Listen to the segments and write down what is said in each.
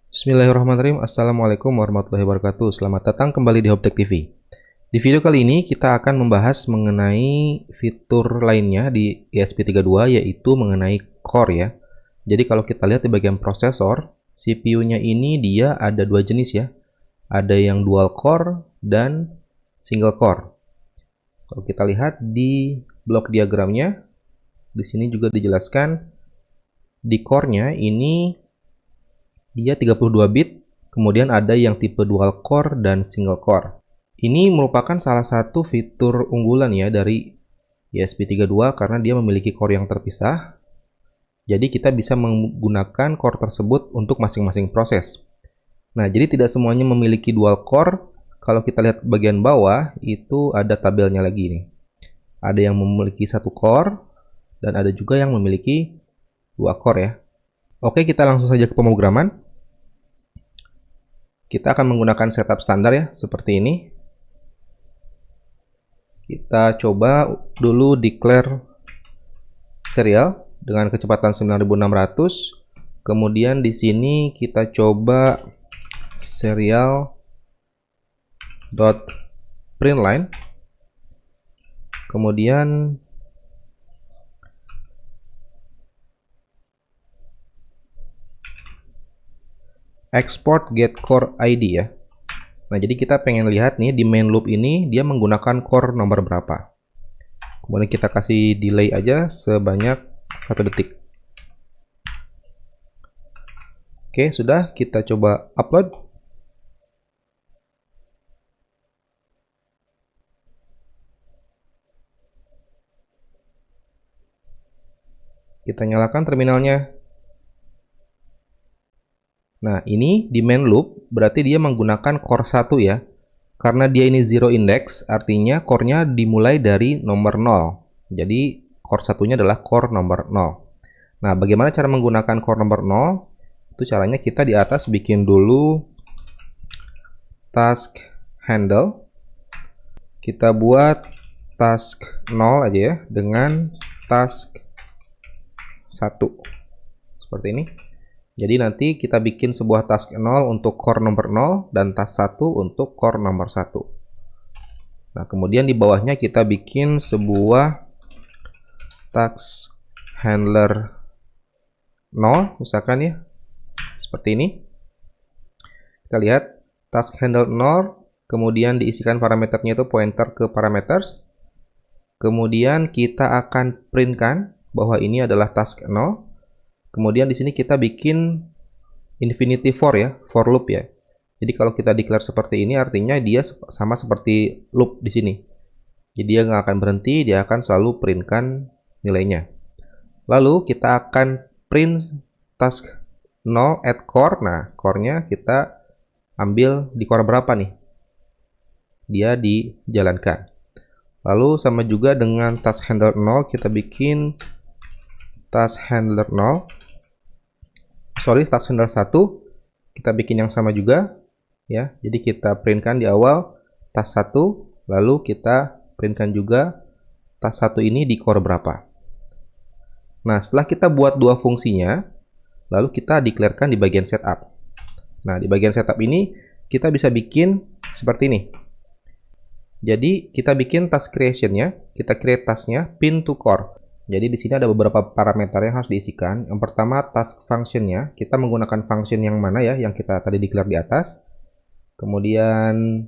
Bismillahirrahmanirrahim. Assalamualaikum warahmatullahi wabarakatuh. Selamat datang kembali di Hoptech TV. Di video kali ini kita akan membahas mengenai fitur lainnya di ESP32, yaitu mengenai core ya. Jadi kalau kita lihat di bagian prosesor, CPU-nya ini dia ada dua jenis ya. Ada yang dual core dan single core. Kalau kita lihat di blok diagramnya, di sini juga dijelaskan di core-nya ini dia 32 bit, kemudian ada yang tipe dual core dan single core. Ini merupakan salah satu fitur unggulan ya dari ESP32 karena dia memiliki core yang terpisah. Jadi kita bisa menggunakan core tersebut untuk masing-masing proses. Nah, jadi tidak semuanya memiliki dual core. Kalau kita lihat bagian bawah, itu ada tabelnya lagi nih. Ada yang memiliki satu core, dan ada juga yang memiliki dua core ya. Oke, kita langsung saja ke pemrograman. Kita akan menggunakan setup standar ya, seperti ini. Kita coba dulu declare serial dengan kecepatan 9600. Kemudian di sini kita coba serial dot println. Kemudian export get core ID ya. Nah, jadi kita pengen lihat nih di main loop ini dia menggunakan core nomor berapa. Kemudian kita kasih delay aja sebanyak 1 detik. Oke, sudah, kita coba upload. Kita nyalakan terminalnya. Nah, ini di main loop berarti dia menggunakan core 1 ya. Karena dia ini zero index, artinya core-nya dimulai dari nomor 0. Jadi core satunya adalah core nomor 0. Nah, bagaimana cara menggunakan core nomor 0? Itu caranya kita di atas bikin dulu task handle. Kita buat task 0 aja ya dengan task 1. Seperti ini. Jadi nanti kita bikin sebuah task 0 untuk core nomor 0 dan task 1 untuk core nomor 1. Nah, kemudian di bawahnya kita bikin sebuah task handler 0 misalkan ya. Seperti ini. Kita lihat task handle 0, kemudian diisikan parameternya itu pointer ke parameters. Kemudian kita akan printkan bahwa ini adalah task 0. Kemudian di sini kita bikin infinity for ya, for loop ya. Jadi kalau kita declare seperti ini artinya dia sama seperti loop di sini. Jadi dia nggak akan berhenti, dia akan selalu printkan nilainya. Lalu kita akan print task 0 at core. Nah, core-nya kita ambil di core berapa nih? Dia dijalankan. Lalu sama juga dengan task handler 0, kita bikin task handler 0. Task handler 1 kita bikin yang sama juga ya. Jadi kita printkan di awal task 1, lalu kita printkan juga task 1 ini di core berapa. Nah, setelah kita buat dua fungsinya, lalu kita declarekan di bagian setup. Nah, di bagian setup ini kita bisa bikin seperti ini. Jadi kita bikin task creation-nya, kita create task-nya pin to core. Jadi di sini ada beberapa parameter yang harus diisikan. Yang pertama task function-nya, kita menggunakan function yang mana ya, yang kita tadi declare di atas. Kemudian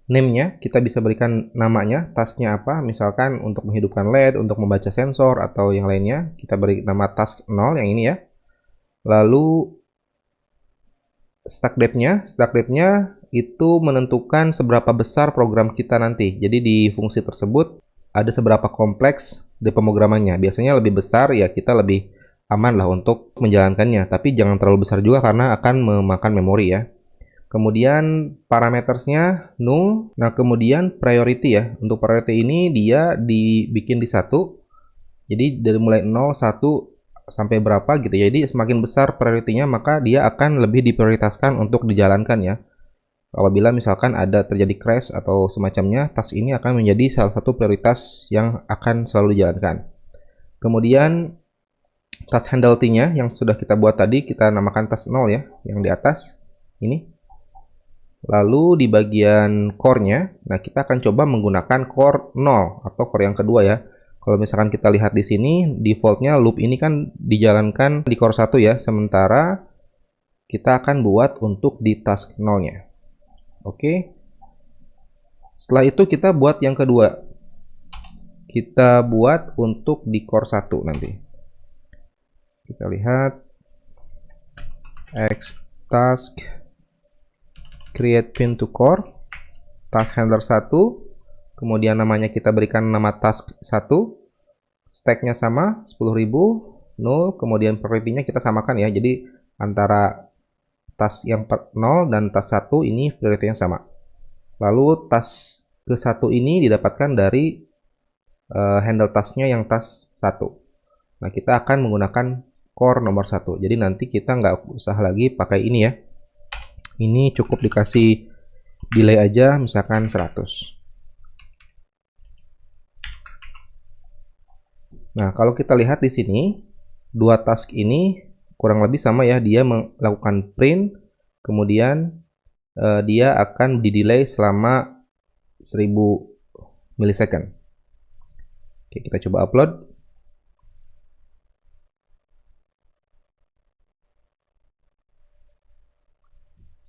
name-nya, kita bisa berikan namanya, task-nya apa, misalkan untuk menghidupkan LED, untuk membaca sensor, atau yang lainnya. Kita beri nama task 0 yang ini ya. Lalu start date-nya itu menentukan seberapa besar program kita nanti. Jadi di fungsi tersebut ada seberapa kompleks di pemrogramannya. Biasanya lebih besar ya kita lebih aman lah untuk menjalankannya, tapi jangan terlalu besar juga karena akan memakan memori ya. Kemudian parametersnya null. Nah, kemudian priority ya. Untuk priority ini dia dibikin di 1. Jadi dari mulai 0, 1 sampai berapa gitu. Jadi semakin besar priority-nya maka dia akan lebih diprioritaskan untuk dijalankan ya. Apabila misalkan ada terjadi crash atau semacamnya, task ini akan menjadi salah satu prioritas yang akan selalu dijalankan. Kemudian task handle T-nya yang sudah kita buat tadi, kita namakan task 0 ya, yang di atas ini. Lalu di bagian core-nya, nah kita akan coba menggunakan core 0 atau core yang kedua ya. Kalau misalkan kita lihat di sini, defaultnya loop ini kan dijalankan di core 1 ya, sementara kita akan buat untuk di task 0-nya. Oke. Setelah itu kita buat yang kedua. Kita buat untuk di core 1 nanti. Kita lihat X task create pin to core, task handler 1, kemudian namanya kita berikan nama task 1, stacknya sama 10.000, 0, kemudian priority-nya kita samakan ya, jadi antara task yang 0 dan task 1 ini priority-nya sama. Lalu task ke 1 ini didapatkan dari handle task-nya yang task 1. Nah, kita akan menggunakan core nomor 1, jadi nanti kita nggak usah lagi pakai ini ya. Ini cukup dikasih delay aja, misalkan 100. Nah, kalau kita lihat di sini, dua task ini kurang lebih sama ya. Dia melakukan print, kemudian dia akan di-delay selama 1000 milisecond. Oke, kita coba upload.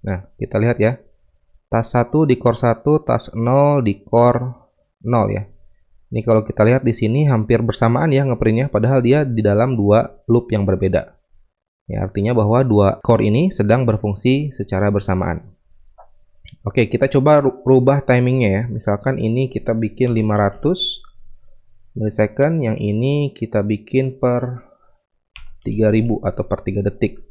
Nah, kita lihat ya. Task 1 di core 1, task 0 di core 0 ya. Ini kalau kita lihat di sini hampir bersamaan ya ngeprintnya, padahal dia di dalam dua loop yang berbeda. Ya, artinya bahwa dua core ini sedang berfungsi secara bersamaan. Oke, kita coba rubah timingnya ya. Misalkan ini kita bikin 500 milisecond, yang ini kita bikin per 3000 atau per 3 detik.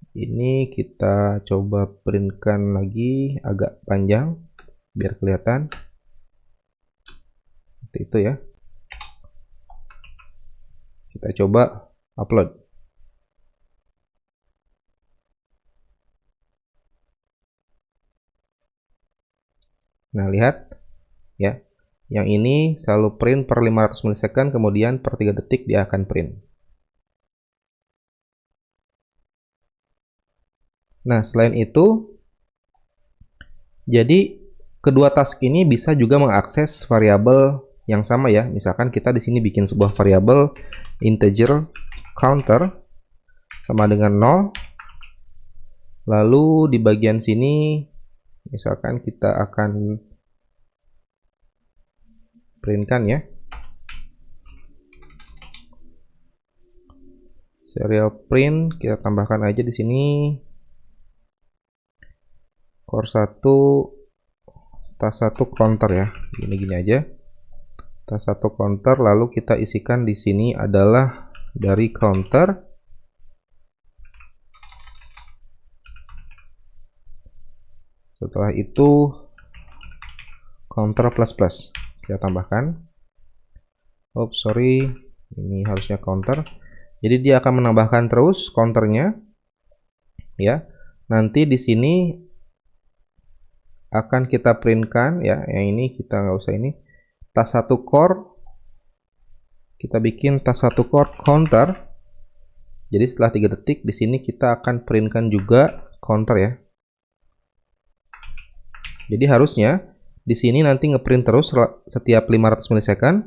Ini kita coba printkan lagi agak panjang biar kelihatan. Seperti itu ya. Kita coba upload. Nah, lihat ya. Yang ini selalu print per 500 milisecond, kemudian per 3 detik dia akan print. Nah, selain itu, jadi kedua task ini bisa juga mengakses variabel yang sama ya. Misalkan kita di sini bikin sebuah variabel integer counter sama dengan 0. Lalu di bagian sini misalkan kita akan printkan ya. Serial print kita tambahkan aja di sini core 1 task 1 counter ya. Gini aja. Task 1 counter, lalu kita isikan di sini adalah dari counter. Setelah itu counter plus plus kita tambahkan. Oops, sorry, ini harusnya counter. Jadi dia akan menambahkan terus counternya ya. Nanti di sini akan kita printkan ya. Yang ini kita nggak usah ini. Task 1 core kita bikin task 1 core counter. Jadi setelah 3 detik di sini kita akan printkan juga counter ya. Jadi harusnya di sini nanti ngeprint terus setiap 500 milisecond,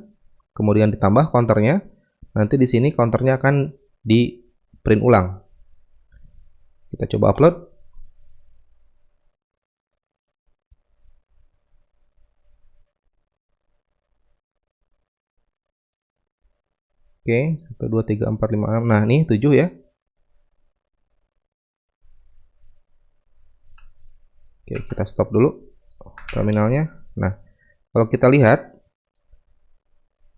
kemudian ditambah counternya. Nanti di sini counternya akan di print ulang. Kita coba upload. Oke, 1 2 3 4 5 6. Nah, ini 7 ya. Oke, kita stop dulu terminalnya. Nah, kalau kita lihat,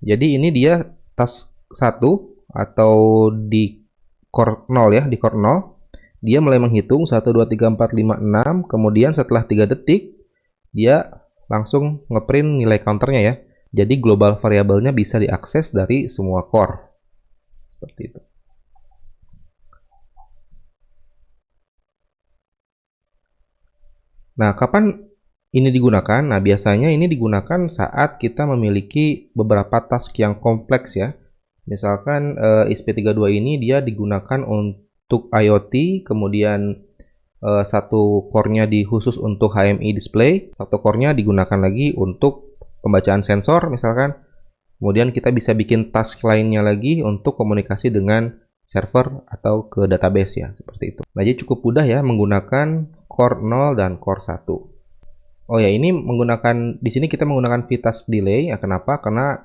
jadi ini dia task 1 atau di core 0 ya, di core 0. Dia mulai menghitung 1 2 3 4 5 6, kemudian setelah 3 detik dia langsung ngeprint nilai counternya ya. Jadi global variabelnya bisa diakses dari semua core. Seperti itu. Nah, kapan ini digunakan? Nah, biasanya ini digunakan saat kita memiliki beberapa task yang kompleks ya. Misalkan ESP32 ini dia digunakan untuk IoT, kemudian satu core-nya khusus untuk HMI display, satu core-nya digunakan lagi untuk pembacaan sensor misalkan. Kemudian kita bisa bikin task lainnya lagi untuk komunikasi dengan server atau ke database ya, seperti itu. Nah, jadi cukup mudah ya menggunakan core 0 dan core 1. Oh ya, ini di sini kita menggunakan V-task delay ya. Kenapa? Karena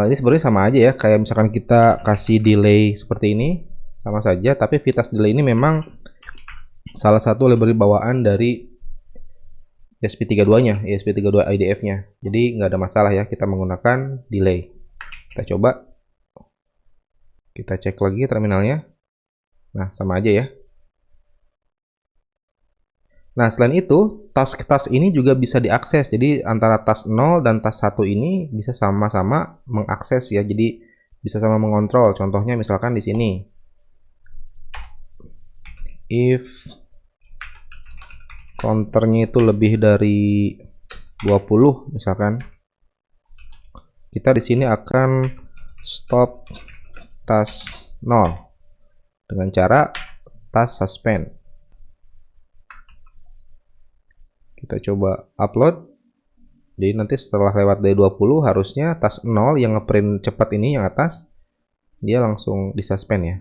ini sebenarnya sama aja ya, kayak misalkan kita kasih delay seperti ini, sama saja, tapi V-task delay ini memang salah satu library bawaan dari ESP32-nya, ESP32 IDF-nya. Jadi nggak ada masalah ya kita menggunakan delay. Kita coba. Kita cek lagi terminalnya. Nah, sama aja ya. Nah, selain itu, task-task ini juga bisa diakses. Jadi, antara task 0 dan task 1 ini bisa sama-sama mengakses ya. Jadi, bisa sama mengontrol. Contohnya misalkan di sini. If counternya itu lebih dari 20 misalkan, kita di sini akan stop task 0 dengan cara task suspend. Kita coba upload. Jadi nanti setelah lewat dari 20 harusnya task 0 yang ngeprint cepat ini yang atas dia langsung disuspend ya.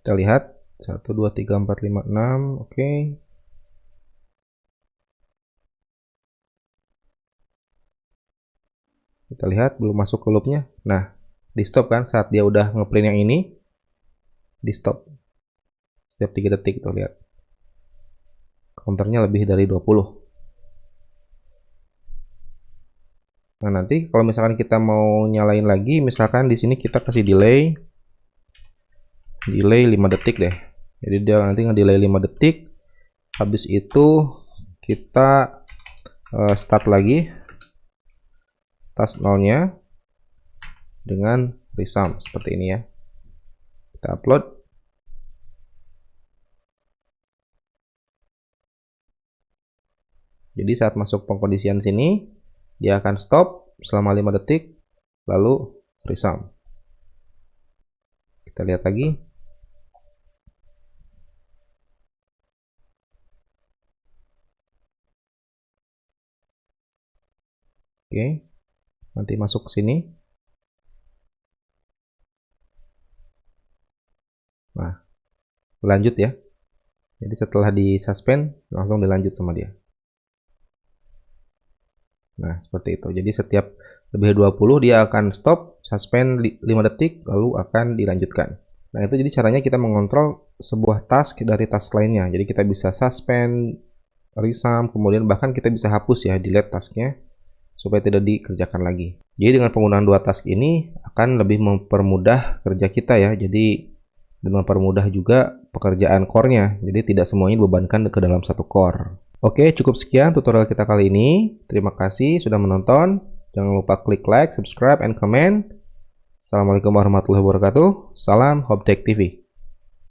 Kita lihat 1 2 3 4 5 6. Oke. Kita lihat belum masuk ke loopnya. Nah, di stop kan saat dia udah ngeprint yang ini, di stop setiap 3 detik. Tuh lihat counternya lebih dari 20. Nah, nanti kalau misalkan kita mau nyalain lagi, misalkan di sini kita kasih delay 5 detik deh. Jadi dia nanti ngedelay 5 detik. Habis itu kita start lagi task 0-nya dengan resume seperti ini ya. Kita upload. Jadi saat masuk pengkondisian sini dia akan stop selama 5 detik lalu resume. Kita lihat lagi. Oke. Nanti masuk ke sini. Nah, lanjut ya. Jadi setelah di suspend langsung dilanjut sama dia. Nah, seperti itu. Jadi setiap lebih 20 dia akan stop, suspend 5 detik lalu akan dilanjutkan. Nah, itu jadi caranya kita mengontrol sebuah task dari task lainnya. Jadi kita bisa suspend, resume, kemudian bahkan kita bisa hapus ya, delete tasknya supaya tidak dikerjakan lagi. Jadi dengan penggunaan dua task ini akan lebih mempermudah kerja kita ya. Jadi dan mempermudah juga pekerjaan core-nya. Jadi tidak semuanya dibebankan ke dalam satu core. Oke, cukup sekian tutorial kita kali ini. Terima kasih sudah menonton. Jangan lupa klik like, subscribe, and comment. Assalamualaikum warahmatullahi wabarakatuh. Salam Hoptech TV.